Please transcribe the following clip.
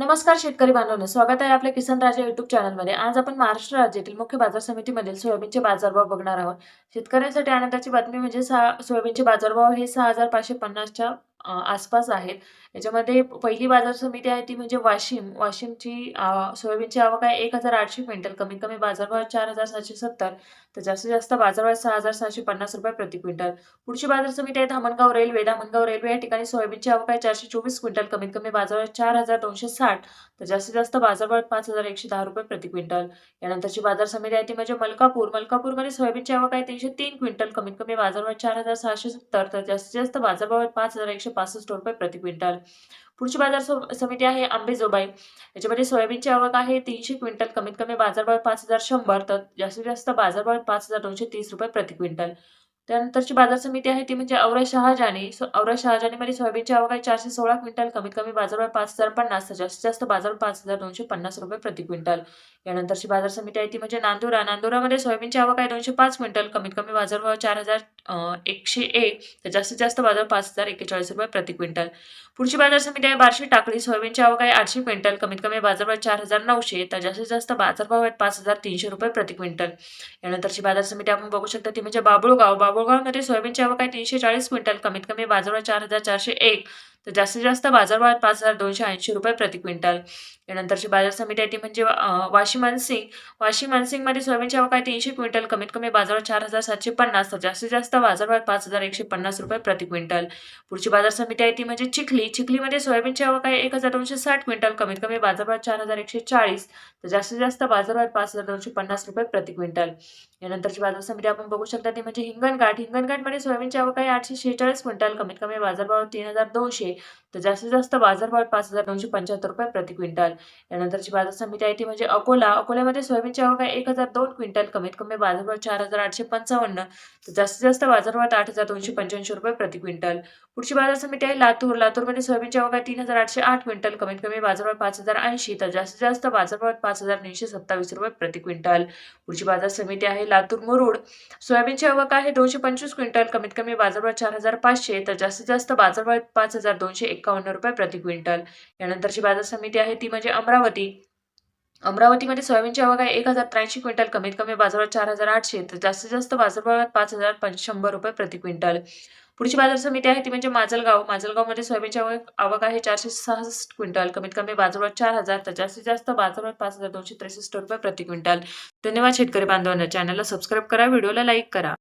नमस्कार शेतकरी बांधवांनो, स्वागत आहे आपल्या किसान राजा युट्यूब चॅनलमध्ये. आज आपण महाराष्ट्र राज्यातील मुख्य बाजार समितीमधील सोयाबीनचे बाजारभाव बघणार आहोत. शेतकऱ्यांसाठी आनंदाची बातमी म्हणजे सोयाबीनचे बाजारभाव हे 6,550च्या आसपास आहेत. याच्यामध्ये पहिली बाजार समिती आहे ती म्हणजे वाशिम. वाशिमची सोयाबीनची आवक आहे 1,800 क्विंटल. कमीत कमी बाजारभाव 4,770 तर जास्तीत जास्त बाजारभाव ₹6,650 प्रति क्विंटल. पुढची बाजार समिती आहे धामणगाव रेल्वे. धामणगाव रेल्वे या ठिकाणी सोयाबीनची आवक आहे 424 क्विंटल. कमीत कमी बाजारभाव 4,260 तर जास्तीत जास्त बाजारभाव ₹5,110 प्रति क्विंटल. यानंतरची बाजार समिती आहे ती म्हणजे मलकापूर. मलकापूरमध्ये सोयाबीनची आवक आहे 303 क्विंटल. कमीत कमी बाजारभाव 4,670 तर जास्तीत जास्त बाजारभाव ₹5,165 प्रति क्विंटल. पुढची समिती आहे अंबेजोगाई. याच्यामध्ये सोयाबीनची आवक आहे 300 क्विंटल. कमीत कमी बाजारभाव 5,100 तर जास्तीत जास्त बाजारभाव ₹5,230 प्रति क्विंटल. त्यानंतरची बाजार समिती आहे ती म्हणजे औरा शहाजानी. औरा शहाजानीमध्ये सोयाबीनची आवक आहे 416 क्विंटल. कमीत कमी बाजारभाव 5,050 तर जास्तीत जास्त बाजारभाव ₹5,250 प्रति क्विंटल. यानंतरची बाजार समिती आहे ती म्हणजे नांदुरा. नांदुरामध्ये सोयाबीनची आवक आहे 205 क्विंटल. कमीत कमी बाजारभाव 4,101 तर जास्तीत जास्त बाजार ₹5,041 प्रति क्विंटल. पुढची बाजार समिती आहे बार्शी टाकळी. सोयाबीनची आवक आहे 800 क्विंटल. कमीत कमी बाजारभाव 4,900 तर जास्तीत जास्त बाजारभाव आहेत ₹5,300 प्रति क्विंटल. यानंतरची बाजार समिती आपण बघू शकता ती म्हणजे बाभुळगाव. बाभुळगावमध्ये सोयाबीनची आवक आहे 340 क्विंटल. कमीत कमी बाजारभाव 4,401 तर जास्तीत जास्त बाजारभाव ₹5,280 प्रति क्विंटल. यानंतरची बाजार समिती आहे ती म्हणजे वाशिम मानसिंग. वाशिम मानसिंगमध्ये सोयाबीनची आवक आहे 300 क्विंटल. कमीत कमी बाजारभाव 4,750 तर जास्तीत जास्त बाजारभाव ₹5,150 प्रति क्विंटल. पुढची बाजार समिती आहे ती म्हणजे चिखली. चिखलीमध्ये सोयाबीनची आवक आहे 1,260 क्विंटल. कमीत कमी बाजारभाव 4,140 तर जास्तीत जास्त बाजारभाव ₹5,250 प्रति क्विंटल. यानंतरची बाजार समिती आपण बघू शकता ती म्हणजे हिंगणघाट. हिंगणघाटमध्ये सोयाबीनची आवक आहे 846 क्विंटल. कमीत कमी बाजारभाव 3,200 तर जास्तीत जास्त बाजारभाव ₹5,275 प्रति क्विंटल. यानंतरची बाजार समिती आहे ती म्हणजे अकोला. अकोल्यामध्ये सोयाबीनची आवक आहे 1,002 क्विंटल. कमीत कमी बाजारभाव 4,855 तर जास्तीत जास्त बाजारभाव ₹8,285 प्रति क्विंटल. पुढची बाजार समिती आहे लातूर. लातूरमध्ये सोयाबीनची आवक आहे 3,808 क्विंटल. कमीत कमी बाजारभाव 5,080 तर जास्तीत जास्त बाजारभाव ₹5,927 प्रति क्विंटल. पुढची बाजार समिती आहे लातूर मुरुड. सोयाबीनची आवक आहे 225 क्विंटल. कमीत कमी बाजारभाव 4,500 तर जास्तीत जास्त बाजारभाव ₹5,251 प्रति क्विंटल. यानंतरची बाजार समिती आहे ती म्हणजे अमरावती. अमरावतीमध्ये सोयाबीनची आवक आहे 1,083 क्विंटल. कमीत कमी बाजारभाव 4,800 तर जास्तीत जास्त बाजारभाव ₹5,100 प्रति क्विंटल. पुढची बाजार समिती आहे ती म्हणजे माजलगाव. माजलगावमध्ये सोयाबीनची आवक आहे 466 क्विंटल. कमीत कमी बाजारभाव 4,000 तर जास्तीत जास्त बाजारभाव ₹5,263 प्रति क्विंटल. धन्यवाद शेतकरी बांधवांनो. चॅनलला सबस्क्राईब करा, व्हिडिओला लाईक करा.